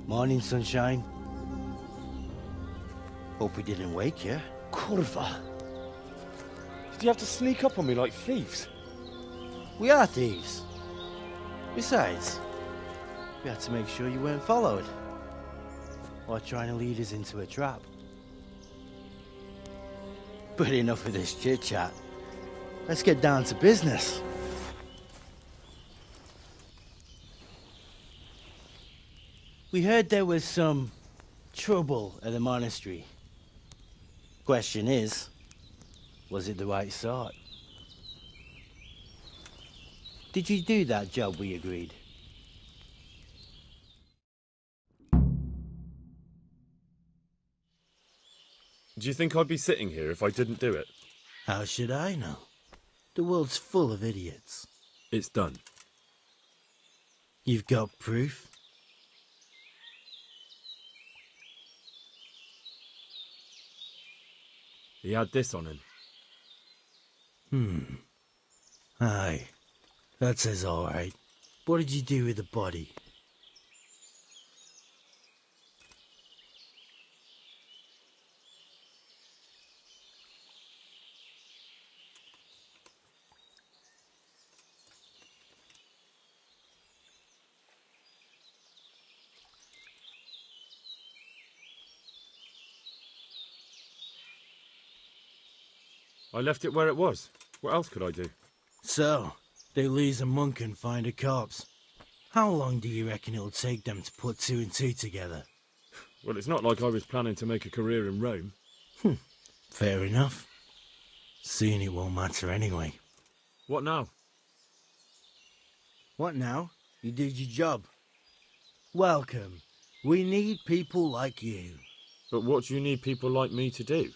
Morning, sunshine. Hope we didn't wake you. Kurva! Did you have to sneak up on me like thieves? We are thieves. Besides, we had to make sure you weren't followed. Or trying to lead us into a trap. But enough of this chit-chat. Let's get down to business. We heard there was some trouble at the monastery. Question is, was it the right sort? Did you do that job we agreed? Do you think I'd be sitting here if I didn't do it? How should I know? The world's full of idiots. It's done. You've got proof? He had this on him. Aye. That says alright. What did you do with the body? I left it where it was. What else could I do? So, they lose a monk and find a corpse. How long do you reckon it'll take them to put two and two together? Well, it's not like I was planning to make a career in Rome. Fair enough. Soon it won't matter anyway. What now? What now? You did your job. Welcome. We need people like you. But what do you need people like me to do?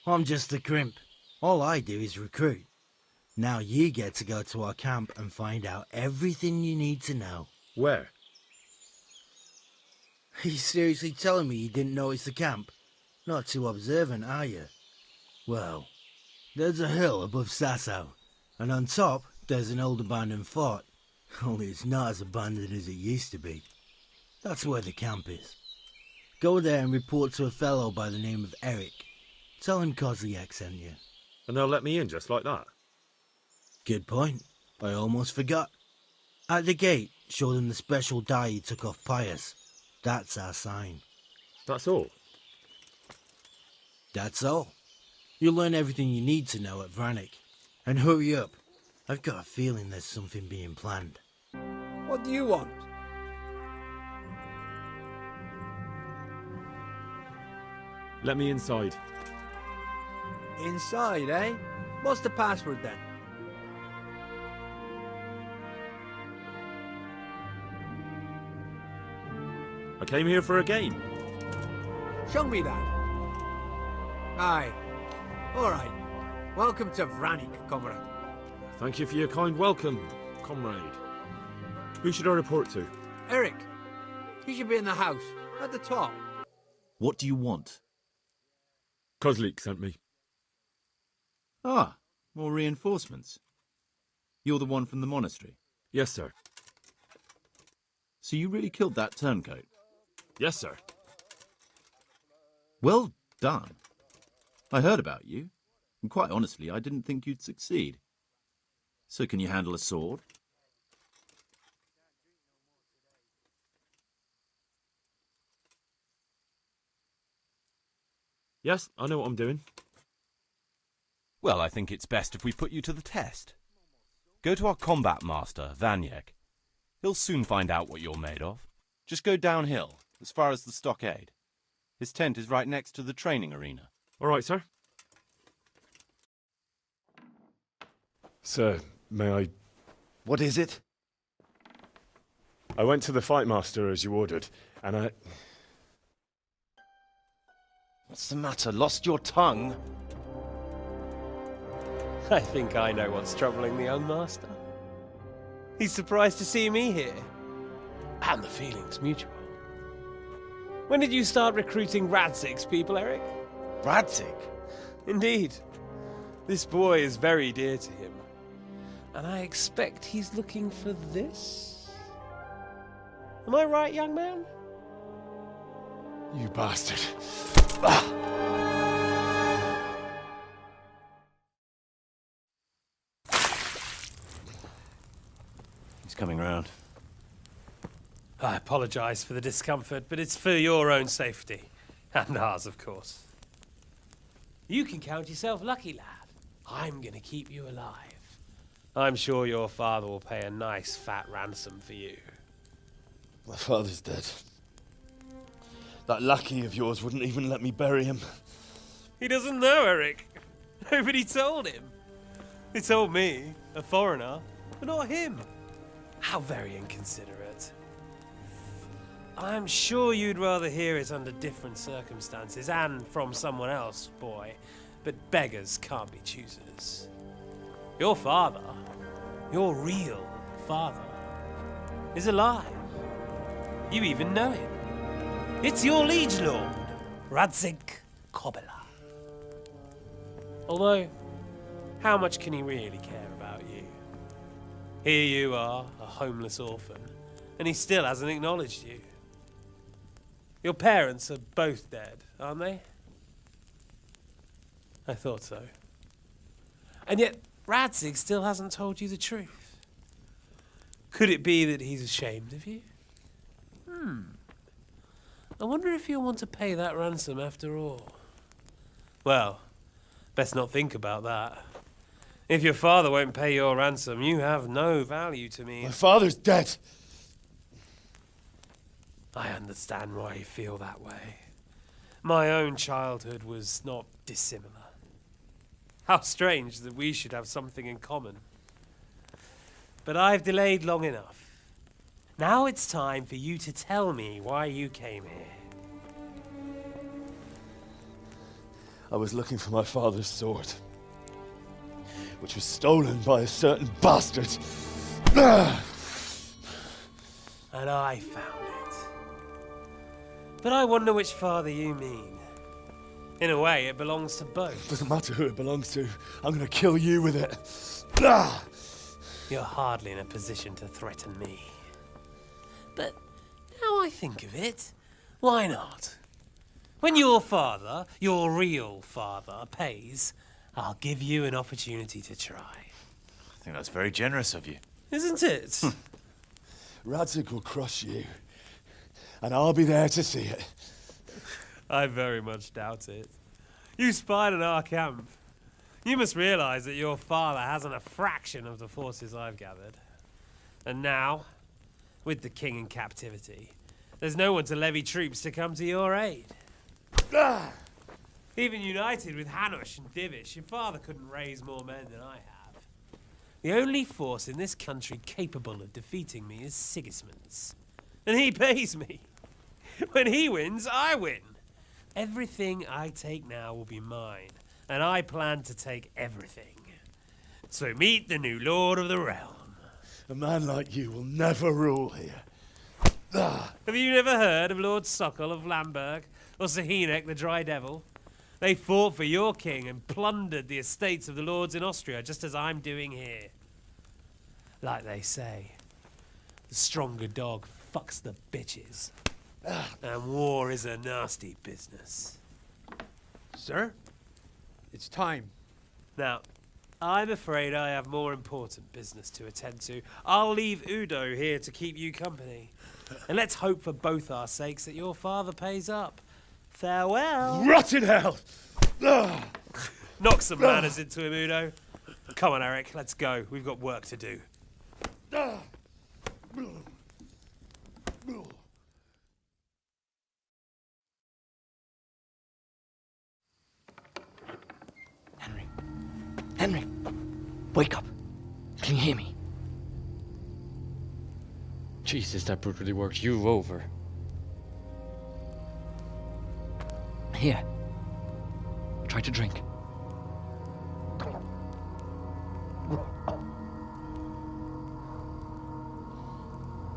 I'm just a crimp. All I do is recruit. Now you get to go to our camp and find out everything you need to know. Where? Are you seriously telling me you didn't notice the camp? Not too observant, are you? Well, there's a hill above Sasso, and on top there's an old abandoned fort. Only it's not as abandoned as it used to be. That's where the camp is. Go there and report to a fellow by the name of Eric. Tell him Kozliak sent you. And they'll let me in just like that? Good point. I almost forgot. At the gate, show them the special dye you took off Pius. That's our sign. That's all? That's all. You'll learn everything you need to know at Vranik. And hurry up. I've got a feeling there's something being planned. What do you want? Let me inside. Inside, eh? What's the password then? I came here for a game. Show me that. Aye. Alright. Welcome to Vranik, comrade. Thank you for your kind welcome, comrade. Who should I report to? Eric, he should be in the house, at the top. What do you want? Kozlik sent me. Ah, more reinforcements. You're the one from the monastery. Yes, sir. So you really killed that turncoat? Yes, sir. Well done. I heard about you, and quite honestly, I didn't think you'd succeed. So can you handle a sword? Yes, I know what I'm doing. Well, I think it's best if we put you to the test. Go to our combat master, Vanyek. He'll soon find out what you're made of. Just go downhill, as far as the stockade. His tent is right next to the training arena. All right, sir. Sir, may I... What is it? I went to the fight master as you ordered, and I... What's the matter? Lost your tongue? I think I know what's troubling the young master. He's surprised to see me here. And the feeling's mutual. When did you start recruiting Radzig's people, Eric? Radzig? Indeed. This boy is very dear to him. And I expect he's looking for this? Am I right, young man? You bastard. He's coming round. I apologize for the discomfort, but it's for your own safety. And ours, of course. You can count yourself lucky, lad. I'm gonna keep you alive. I'm sure your father will pay a nice fat ransom for you. My father's dead. That lackey of yours wouldn't even let me bury him. He doesn't know, Eric. Nobody told him. They told me, a foreigner, but not him. How very inconsiderate. I'm sure you'd rather hear it under different circumstances and from someone else, boy. But beggars can't be choosers. Your father, your real father, is alive. You even know him. It's your liege lord, Radzig Kobyla. Although, how much can he really care about you? Here you are, a homeless orphan, and he still hasn't acknowledged you. Your parents are both dead, aren't they? I thought so. And yet, Radzig still hasn't told you the truth. Could it be that he's ashamed of you? I wonder if you'll want to pay that ransom after all. Well, best not think about that. If your father won't pay your ransom, you have no value to me. My father's dead. I understand why you feel that way. My own childhood was not dissimilar. How strange that we should have something in common. But I've delayed long enough. Now it's time for you to tell me why you came here. I was looking for my father's sword, which was stolen by a certain bastard. And I found it. But I wonder which father you mean. In a way, it belongs to both. Doesn't matter who it belongs to. I'm gonna kill you with it. You're hardly in a position to threaten me. But now I think of it, why not? When your father, your real father, pays, I'll give you an opportunity to try. I think that's very generous of you. Isn't it? Radzig will crush you, and I'll be there to see it. I very much doubt it. You spied on our camp. You must realize that your father hasn't a fraction of the forces I've gathered. And now, with the king in captivity, there's no one to levy troops to come to your aid. Even united with Hanush and Divish, your father couldn't raise more men than I have. The only force in this country capable of defeating me is Sigismund's. And he pays me. When he wins, I win. Everything I take now will be mine, and I plan to take everything. So meet the new lord of the realm. A man like you will never rule here. Have you never heard of Lord Sokol of Lamberg, or Sahinek the Dry Devil? They fought for your king and plundered the estates of the lords in Austria, just as I'm doing here. Like they say, the stronger dog fucks the bitches. And war is a nasty business. Sir, it's time. Now, I'm afraid I have more important business to attend to. I'll leave Udo here to keep you company. And let's hope for both our sakes that your father pays up. Farewell. Rot in hell! Knock some manners into him, Udo. Come on, Eric, let's go. We've got work to do. Henry, wake up. Can you hear me? Jesus, that brutally worked you over. Here. Try to drink.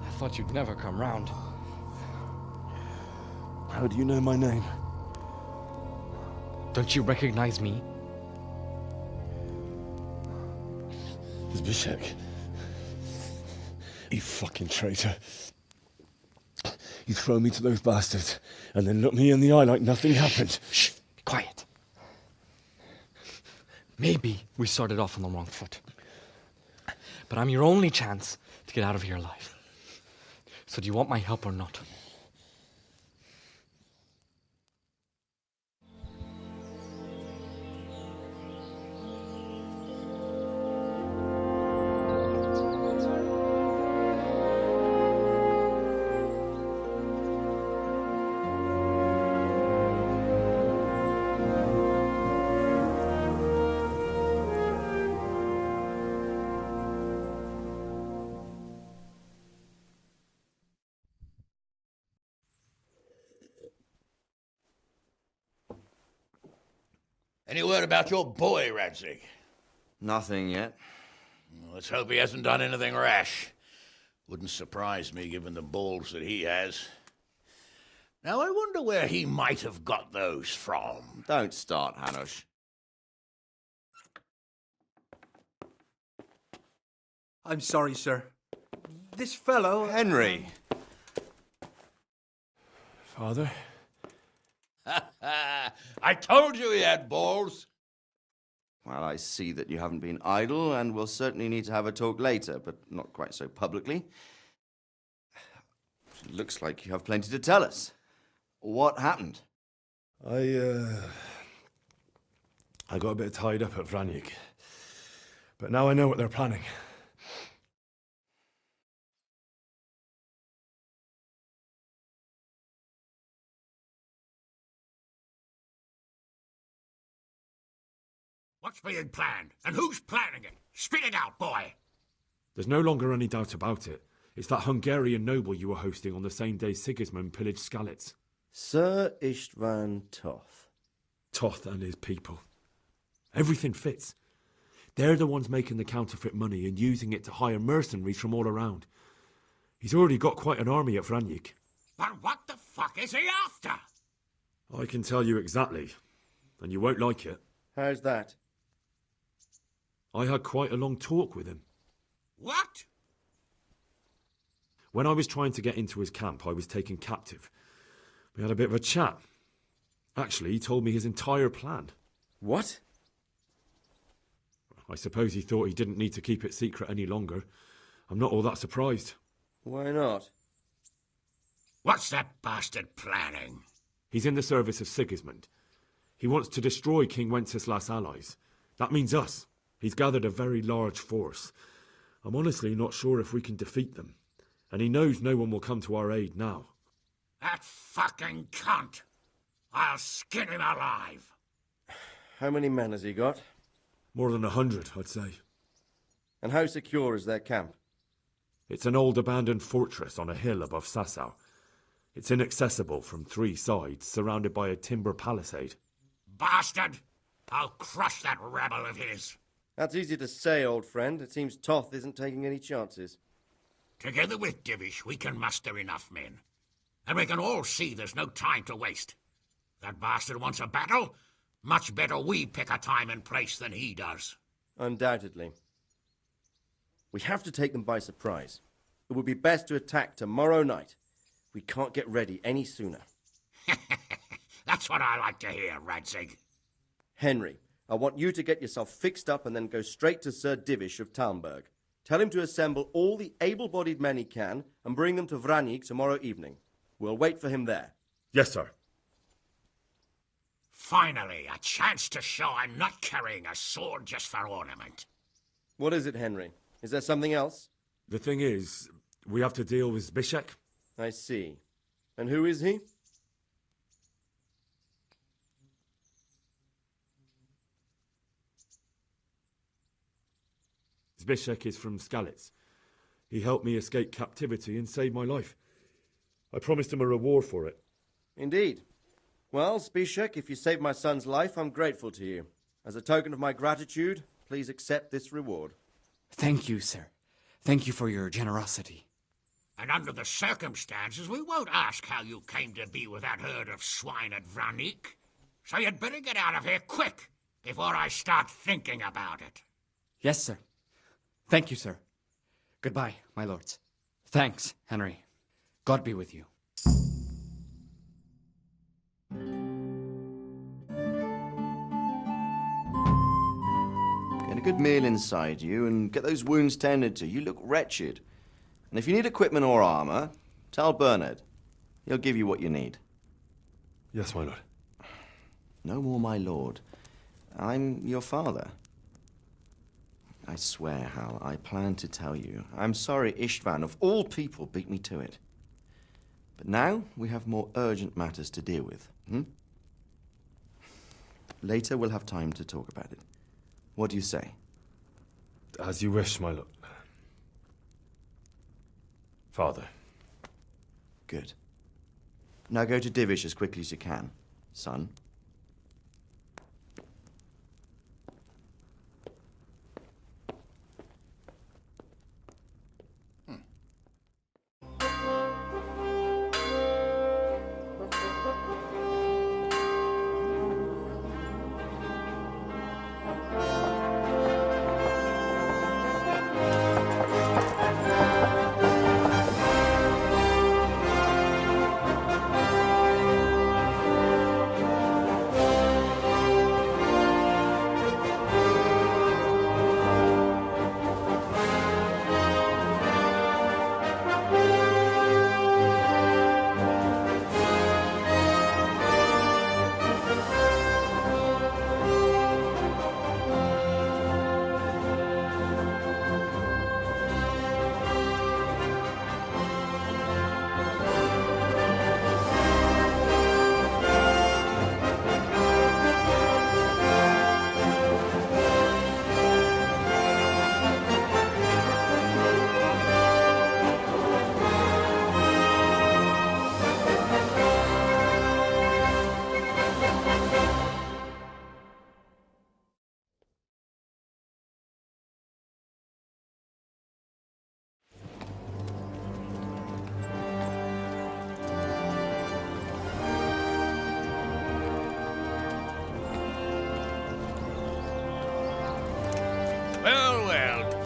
I thought you'd never come round. How do you know my name? Don't you recognize me? Zbyszek. You fucking traitor. You throw me to those bastards and then look me in the eye like nothing happened. Shh! Be quiet. Maybe we started off on the wrong foot. But I'm your only chance to get out of here alive. So do you want my help or not? Any word about your boy, Radzig? Nothing yet. Let's hope he hasn't done anything rash. Wouldn't surprise me given the balls that he has. Now, I wonder where he might have got those from. Don't start, Hanush. I'm sorry, sir. This fellow... Henry! Father? I told you he had balls. Well, I see that you haven't been idle, and we'll certainly need to have a talk later, but not quite so publicly. It looks like you have plenty to tell us. What happened? I got a bit tied up at Vranyik. But now I know what they're planning. What's being planned? And who's planning it? Spit it out, boy! There's no longer any doubt about it. It's that Hungarian noble you were hosting on the same day Sigismund pillaged Skalitz. Sir Istvan Toth. Toth and his people. Everything fits. They're the ones making the counterfeit money and using it to hire mercenaries from all around. He's already got quite an army at Vranyik. But what the fuck is he after? I can tell you exactly, and you won't like it. How's that? I had quite a long talk with him. What? When I was trying to get into his camp, I was taken captive. We had a bit of a chat. Actually, he told me his entire plan. What? I suppose he thought he didn't need to keep it secret any longer. I'm not all that surprised. Why not? What's that bastard planning? He's in the service of Sigismund. He wants to destroy King Wenceslas' allies. That means us. He's gathered a very large force. I'm honestly not sure if we can defeat them. And he knows no one will come to our aid now. That fucking cunt! I'll skin him alive! How many men has he got? More than 100, I'd say. And how secure is their camp? It's an old abandoned fortress on a hill above Sasau. It's inaccessible from 3 sides, surrounded by a timber palisade. Bastard! I'll crush that rebel of his! That's easy to say, old friend. It seems Toth isn't taking any chances. Together with Divish, we can muster enough men. And we can all see there's no time to waste. That bastard wants a battle? Much better we pick a time and place than he does. Undoubtedly. We have to take them by surprise. It would be best to attack tomorrow night. We can't get ready any sooner. That's what I like to hear, Radzig. Henry, I want you to get yourself fixed up and then go straight to Sir Divish of Talmberg. Tell him to assemble all the able-bodied men he can and bring them to Vranyik tomorrow evening. We'll wait for him there. Yes, sir. Finally, a chance to show I'm not carrying a sword just for ornament. What is it, Henry? Is there something else? The thing is, we have to deal with Zbyszek. I see. And who is he? Zbyszek is from Skalitz. He helped me escape captivity and saved my life. I promised him a reward for it. Indeed. Well, Zbyszek, if you saved my son's life, I'm grateful to you. As a token of my gratitude, please accept this reward. Thank you, sir. Thank you for your generosity. And under the circumstances, we won't ask how you came to be with that herd of swine at Vranik. So you'd better get out of here quick, before I start thinking about it. Yes, sir. Thank you, sir. Goodbye, my lords. Thanks, Henry. God be with you. Get a good meal inside you and get those wounds tended to. You look wretched. And if you need equipment or armor, tell Bernard. He'll give you what you need. Yes, my lord. No more, my lord. I'm your father. I swear, Hal, I plan to tell you. I'm sorry Istvan, of all people, beat me to it. But now we have more urgent matters to deal with. Later we'll have time to talk about it. What do you say? As you wish, my lord. Father. Good. Now go to Divish as quickly as you can, son.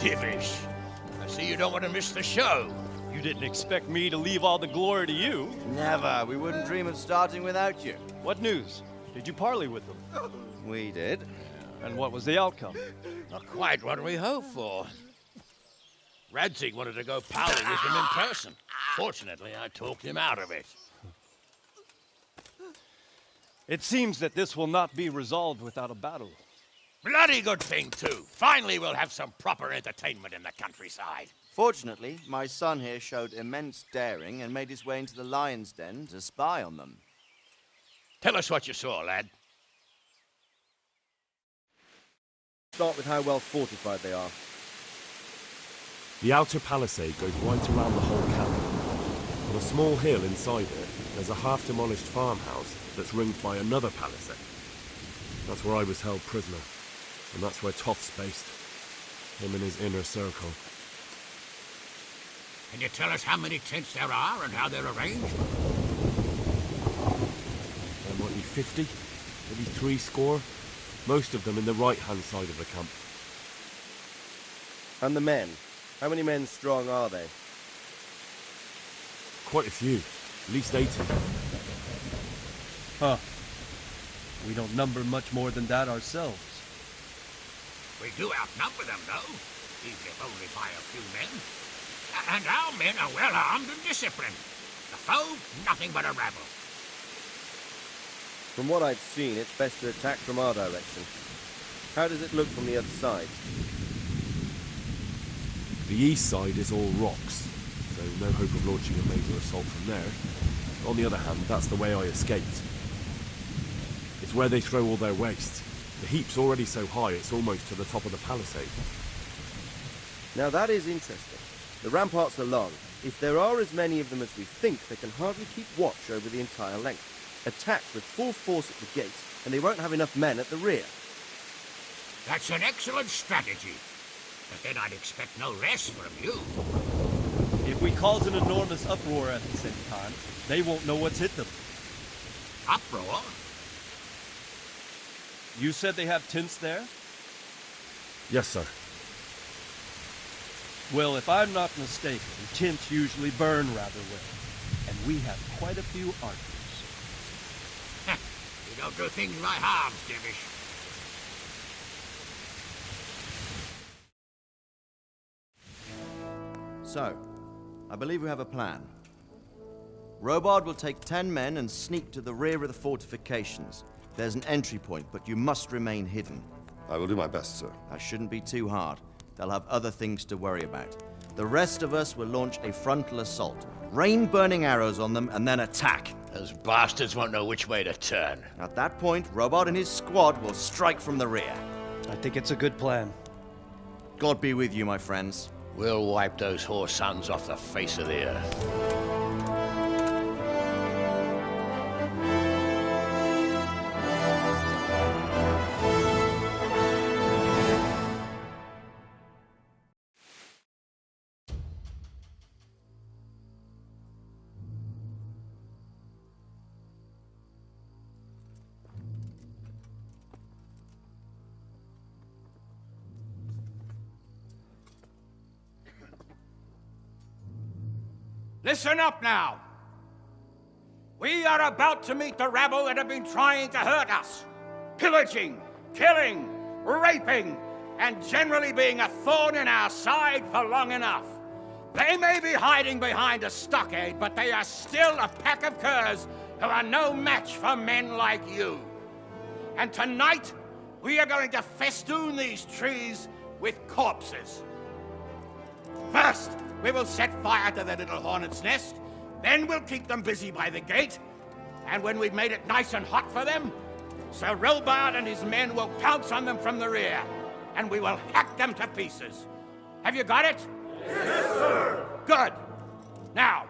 Divish. I see you don't want to miss the show. You didn't expect me to leave all the glory to you. Never. We wouldn't dream of starting without you. What news? Did you parley with them? We did. And what was the outcome? Not quite what we hoped for. Radzig wanted to go pally with him in person. Fortunately, I talked him out of it. It seems that this will not be resolved without a battle. Bloody good thing, too. Finally, we'll have some proper entertainment in the countryside. Fortunately, my son here showed immense daring and made his way into the lion's den to spy on them. Tell us what you saw, lad. Start with how well fortified they are. The outer palisade goes right around the whole camp. On a small hill inside it, there's a half-demolished farmhouse that's ringed by another palisade. That's where I was held prisoner, and that's where Toff's based. Him and his inner circle. Can you tell us how many tents there are and how they're arranged? There might be 50, maybe 3 score. Most of them in the right-hand side of the camp. And the men? How many men strong are they? Quite a few. At least 80. Huh. We don't number much more than that ourselves. We do outnumber them, though, even if only by a few men. And our men are well armed and disciplined. The foe, nothing but a rabble. From what I've seen, it's best to attack from our direction. How does it look from the other side? The east side is all rocks, so no hope of launching a major assault from there. On the other hand, that's the way I escaped. It's where they throw all their waste. The heap's already so high it's almost to the top of the palisade. Now that is interesting. The ramparts are long. If there are as many of them as we think, they can hardly keep watch over the entire length. Attack with full force at the gate, and they won't have enough men at the rear. That's an excellent strategy. But then I'd expect no less from you. If we cause an enormous uproar at the same time, they won't know what's hit them. Uproar? You said they have tents there? Yes, sir. Well, if I'm not mistaken, tents usually burn rather well. And we have quite a few archers. You don't do things by halves, Divish. So, I believe we have a plan. Robard will take 10 men and sneak to the rear of the fortifications. There's an entry point, but you must remain hidden. I will do my best, sir. That shouldn't be too hard. They'll have other things to worry about. The rest of us will launch a frontal assault. Rain burning arrows on them and then attack. Those bastards won't know which way to turn. At that point, Robard and his squad will strike from the rear. I think it's a good plan. God be with you, my friends. We'll wipe those whore sons off the face of the earth. Listen up now. We are about to meet the rabble that have been trying to hurt us. Pillaging, killing, raping, and generally being a thorn in our side for long enough. They may be hiding behind a stockade, but they are still a pack of curs who are no match for men like you. And tonight, we are going to festoon these trees with corpses. First, we will set fire to the little hornet's nest. Then we'll keep them busy by the gate. And when we've made it nice and hot for them, Sir Robard and his men will pounce on them from the rear. And we will hack them to pieces. Have you got it? Yes, sir! Good. Now,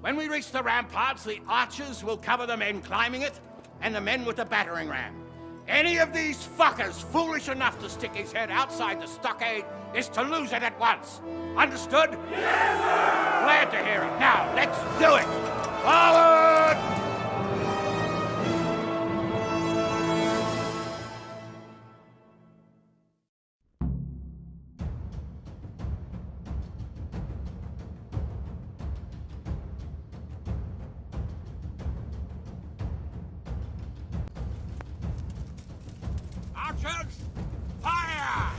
when we reach the ramparts, the archers will cover the men climbing it, and the men with the battering ram. Any of these fuckers foolish enough to stick his head outside the stockade is to lose it at once. Understood? Yes, sir! Glad to hear it. Now, let's do it! Forward! Archers, fire!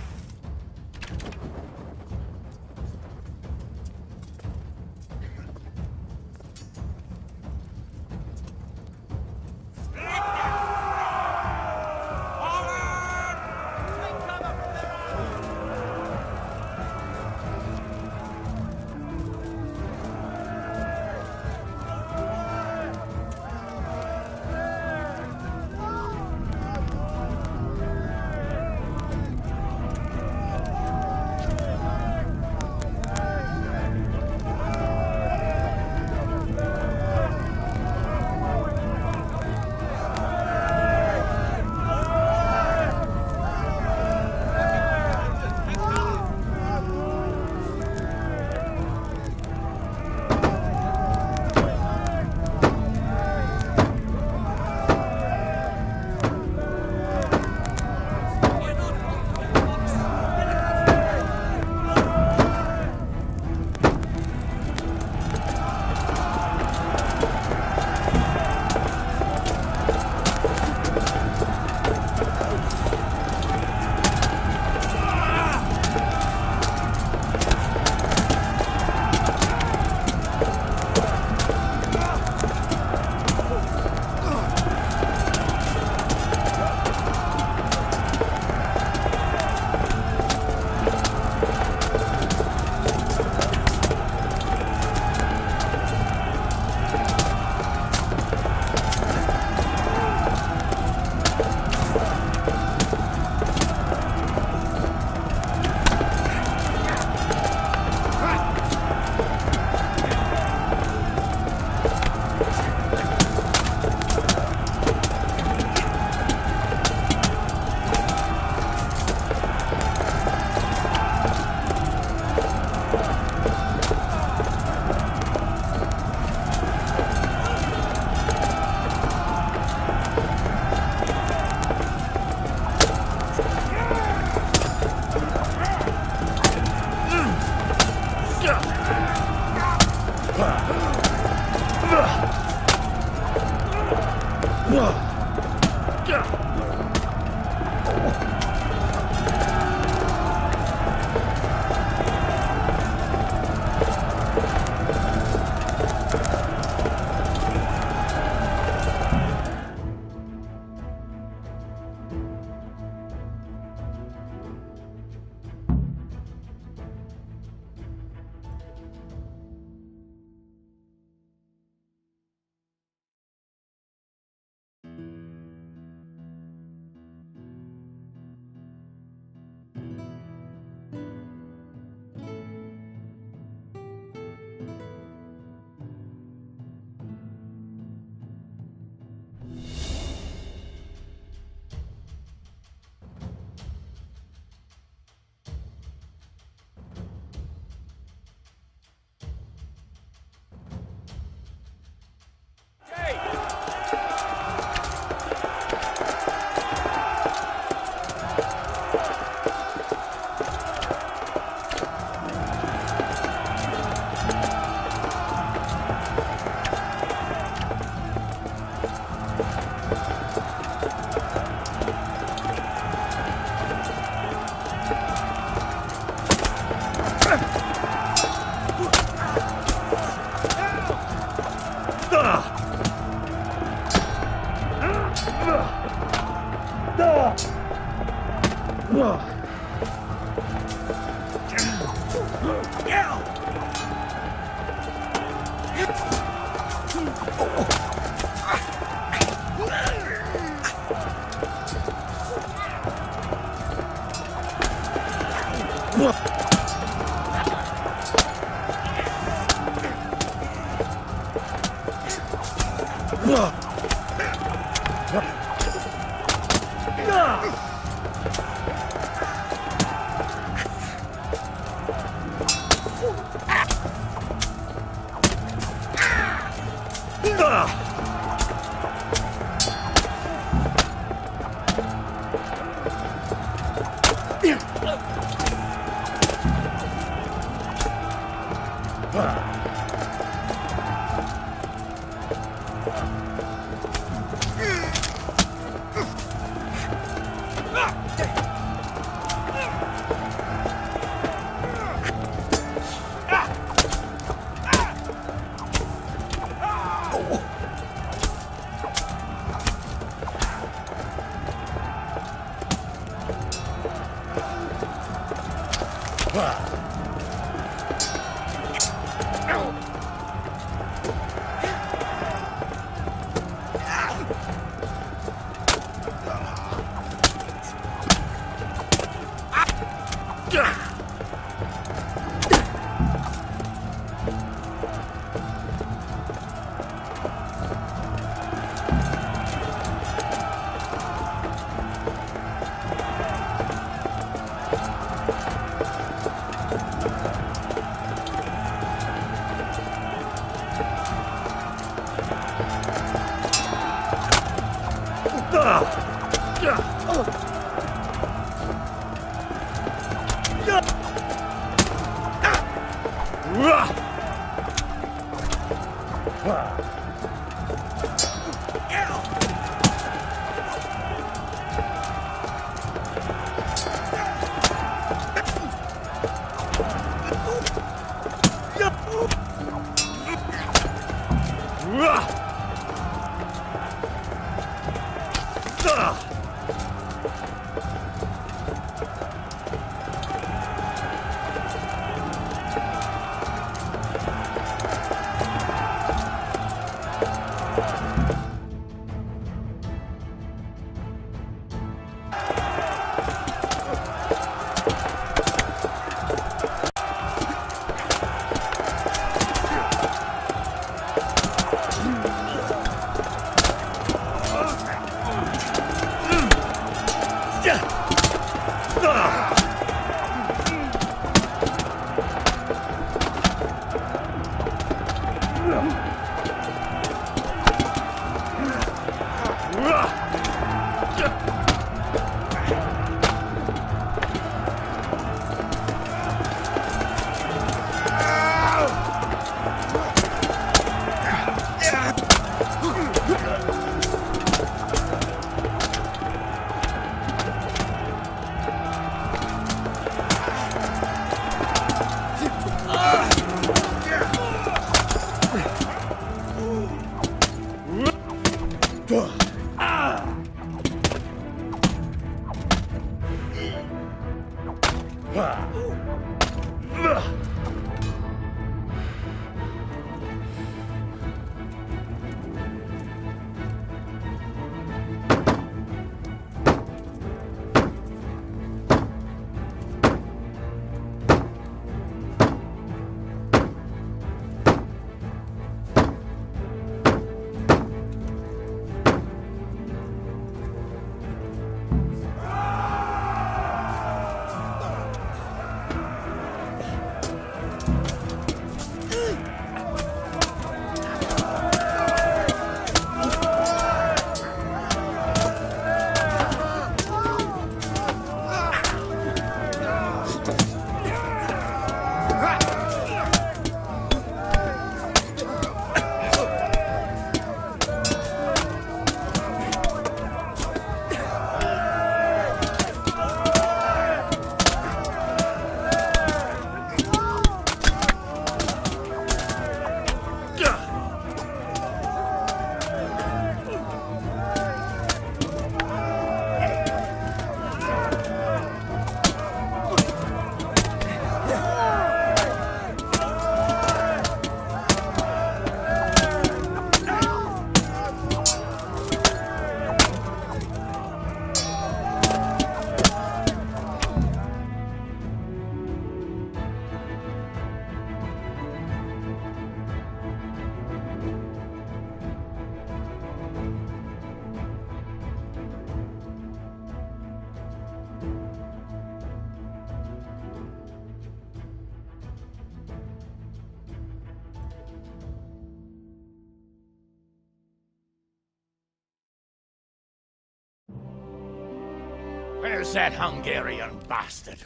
Where's that Hungarian bastard?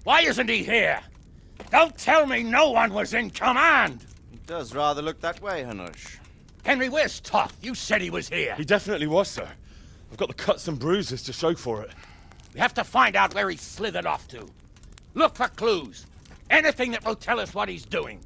Why isn't he here? Don't tell me no one was in command! It does rather look that way, Hanush. Henry, where's Toth? You said he was here. He definitely was, sir. I've got the cuts and bruises to show for it. We have to find out where he slithered off to. Look for clues. Anything that will tell us what he's doing.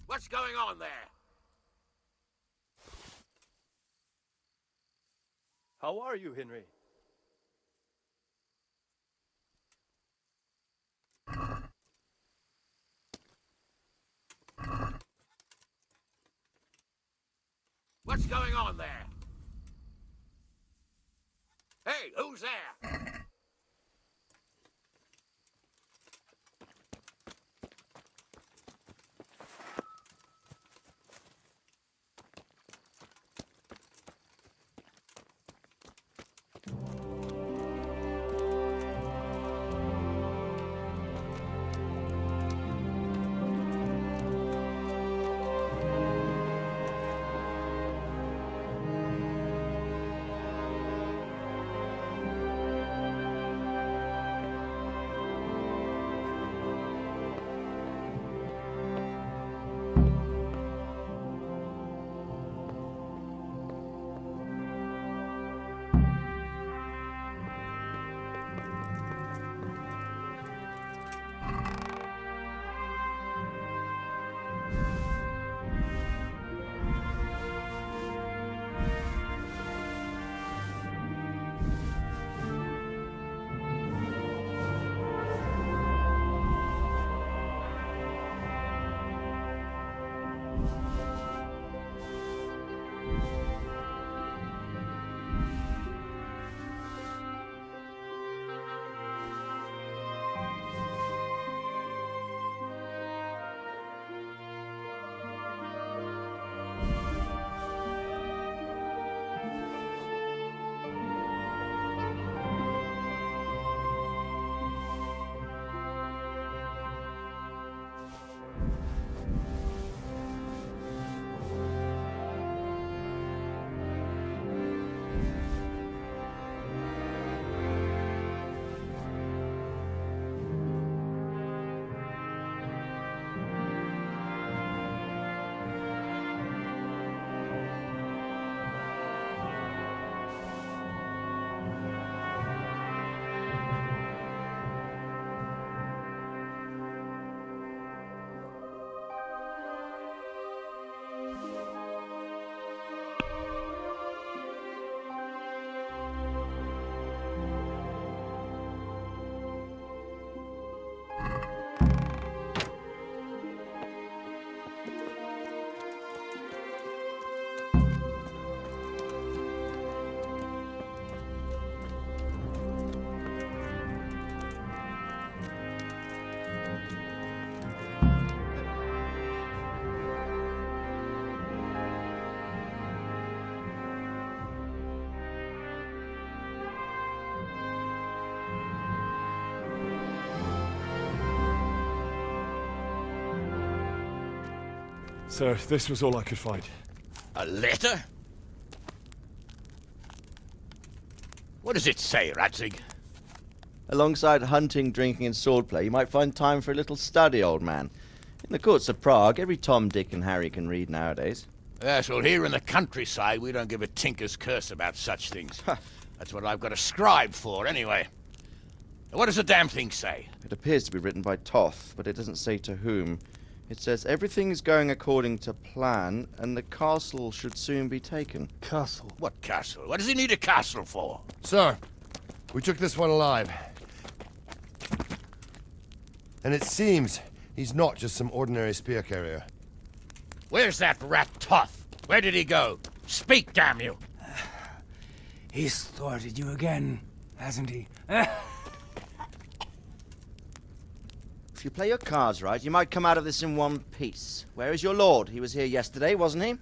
What's going on there? How are you, Henry? What's going on there? Hey, who's there? Sir, this was all I could find. A letter? What does it say, Radzig? Alongside hunting, drinking, and swordplay, you might find time for a little study, old man. In the courts of Prague, every Tom, Dick, and Harry can read nowadays. Yes, well, here in the countryside, we don't give a tinker's curse about such things. That's what I've got a scribe for, anyway. What does the damn thing say? It appears to be written by Toth, but it doesn't say to whom. It says everything is going according to plan, and the castle should soon be taken. Castle? What castle? What does he need a castle for? Sir, we took this one alive. And it seems he's not just some ordinary spear carrier. Where's that rat Toth? Where did he go? Speak, damn you! He's thwarted you again, hasn't he? If you play your cards right, you might come out of this in one piece. Where is your lord? He was here yesterday, wasn't he?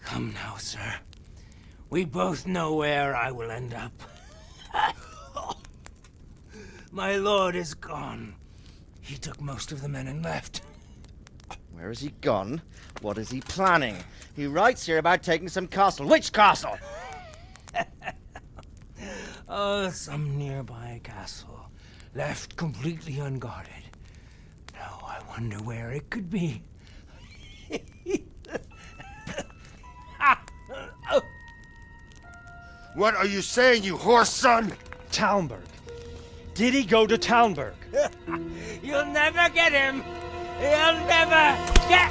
Come now, sir. We both know where I will end up. My lord is gone. He took most of the men and left. Where has he gone? What is he planning? He writes here about taking some castle. Which castle? Oh, some nearby castle. Left completely unguarded. Now I wonder where it could be. What are you saying, you horse son? Talmberg. Did he go to Talmberg? You'll never get him! You'll never get...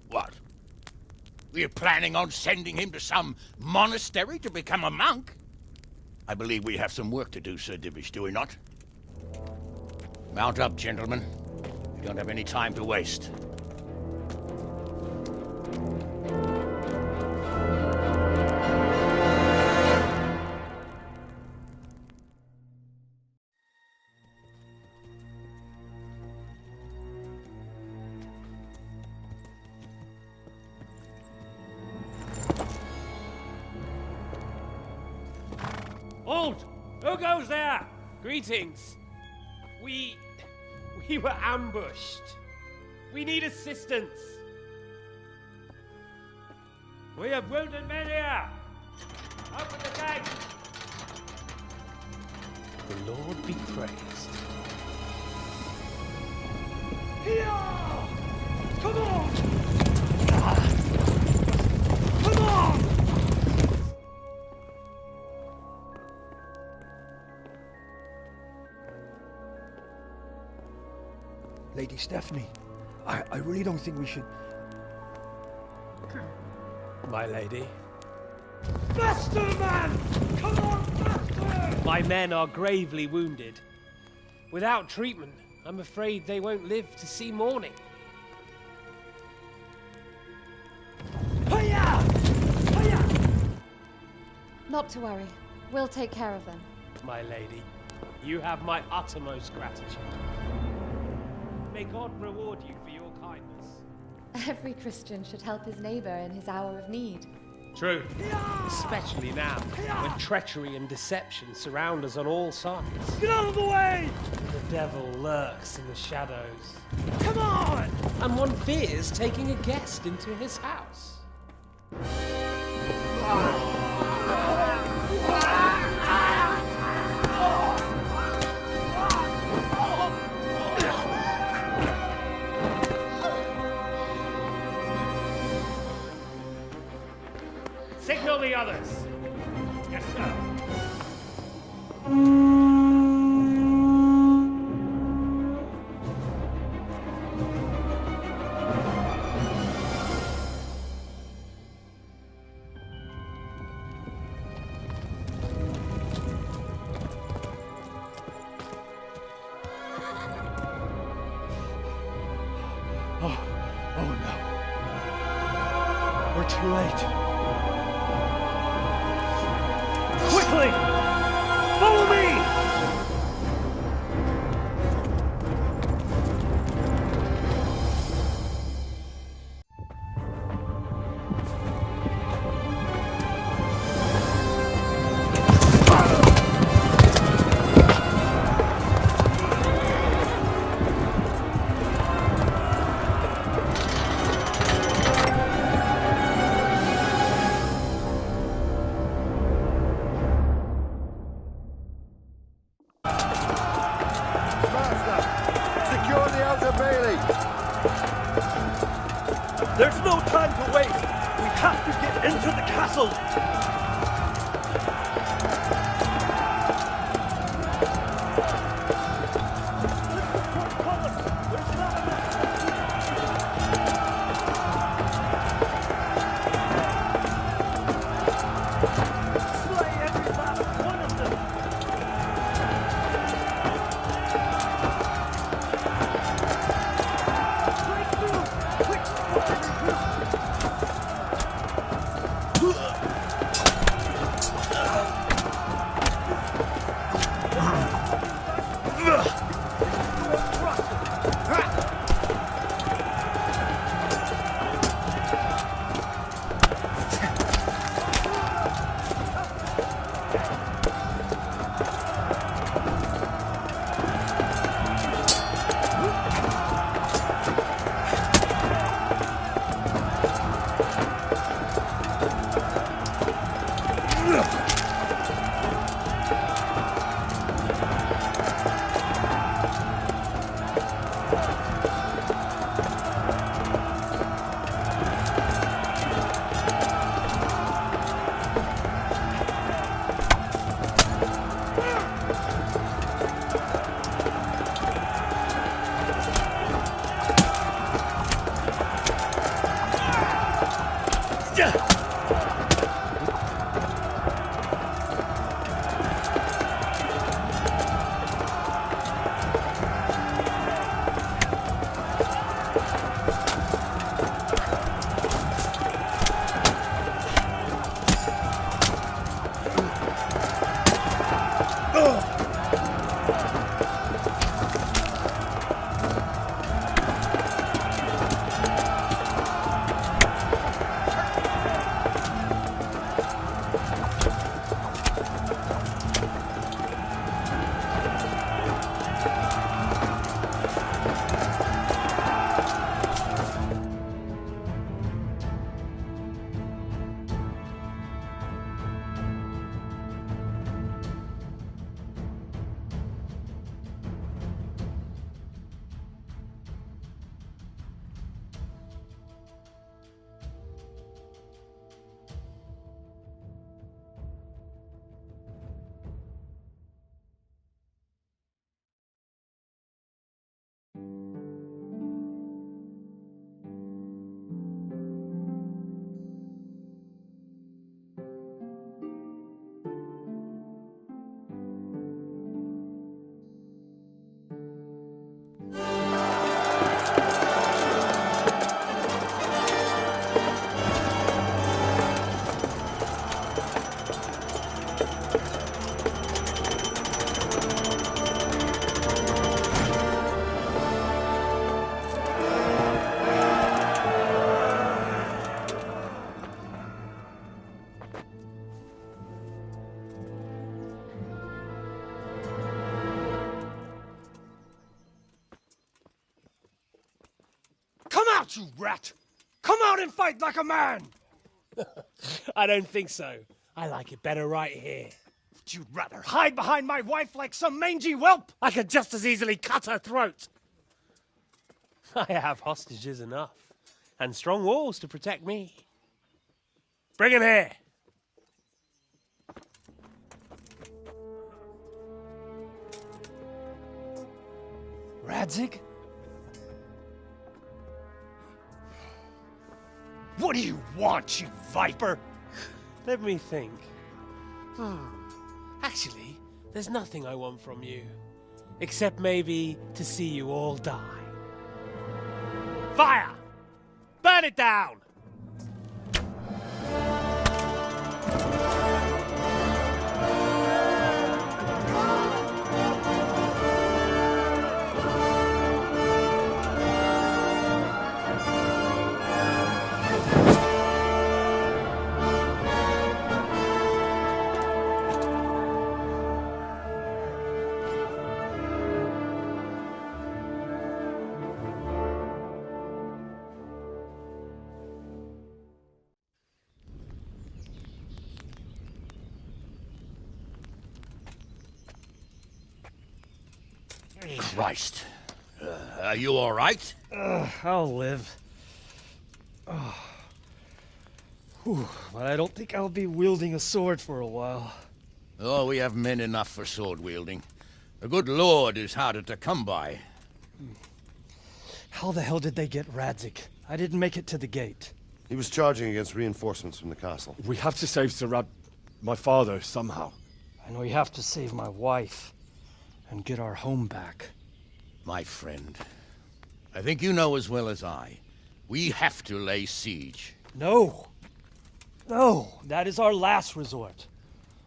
What? We're planning on sending him to some monastery to become a monk? I believe we have some work to do, Sir Divish, do we not? Mount up, gentlemen. We don't have any time to waste. Halt! Who goes there? Greetings. We were ambushed. We need assistance. We have wounded men here. Open the gate. The Lord be praised. Here! Come on! Come on! Lady Stephanie, I really don't think we should... My lady. Faster, man! Come on, faster! My men are gravely wounded. Without treatment, I'm afraid they won't live to see morning. Hiya! Hiya! Not to worry. We'll take care of them. My lady, you have my uttermost gratitude. May God reward you for your kindness. Every Christian should help his neighbor in his hour of need. True. Especially now, when treachery and deception surround us on all sides. Get out of the way! The devil lurks in the shadows. Come on! And one fears taking a guest into his house. Signal the others. Yes, sir. Oh no. We're too late. Quickly! Follow me! Secure the outer bailey! There's no time to waste! We have to get into the castle! Come out, you rat! Come out and fight like a man! I don't think so. I like it better right here. You'd rather hide behind my wife like some mangy whelp? I could just as easily cut her throat. I have hostages enough, and strong walls to protect me. Bring him here. Radzig? What do you want, you viper? Let me think. Actually, there's nothing I want from you. Except maybe to see you all die. Fire! Burn it down! Christ. Are you all right? I'll live. But I don't think I'll be wielding a sword for a while. Oh, we have men enough for sword wielding. A good lord is harder to come by. How the hell did they get Radzig? I didn't make it to the gate. He was charging against reinforcements from the castle. We have to save Sir my father, somehow. And we have to save my wife and get our home back. My friend, I think you know as well as I. We have to lay siege. No. No, that is our last resort.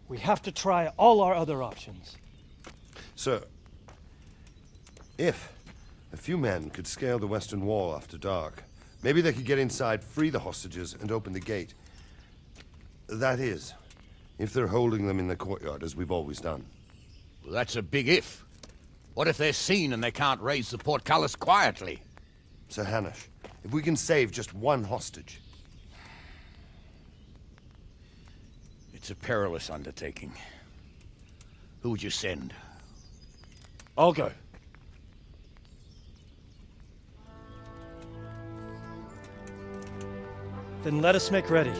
We have to try all our other options. Sir, if a few men could scale the western wall after dark, maybe they could get inside, free the hostages, and open the gate. That is, if they're holding them in the courtyard, as we've always done. Well, that's a big if. What if they're seen and they can't raise the portcullis quietly? Sir Hanush, if we can save just one hostage. It's a perilous undertaking. Who would you send? I'll go. Then let us make ready.